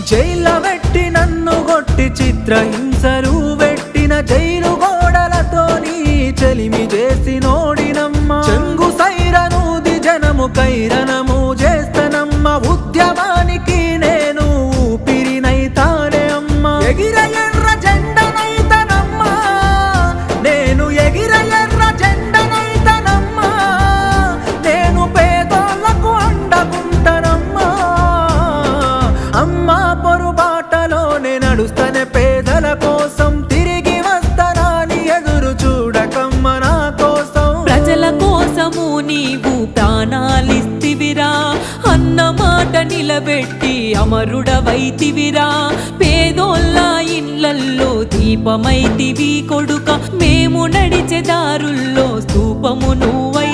జైల వెట్టి నన్ను కొట్టి చిత్రహింసలు పెట్టిన జైలు గోడలతోని చెలిమి చేసి నోడినమ్మ చెంగు సైరనూది జనము కైరనము చేస్తనమ్మ ఉద్యమానికి నేను ఊపిరినైతానే అమ్మ ఎగిర ఎర్ర జెండనైతనమ్మ నేను ఎగిర ఎర్ర జెండనైతనమ్మ నేను పేదోళ్లకు అండగుంటనమ్మా అమ్మ పొరుబాటలోనే నడుస్తనే పేదల కోసం తిరిగి వస్తానని ఎదురు చూడకమ్మ నా కోసం ప్రజల కోసము నీవు ప్రాణాలిస్తివిరా అన్న మాట నిలబెట్టి అమరుడవైతివిరా పేదోళ్ళ ఇళ్ళల్లో దీపమైతివి కొడుక మేము నడిచే దారుల్లో స్తూపము నువ్వై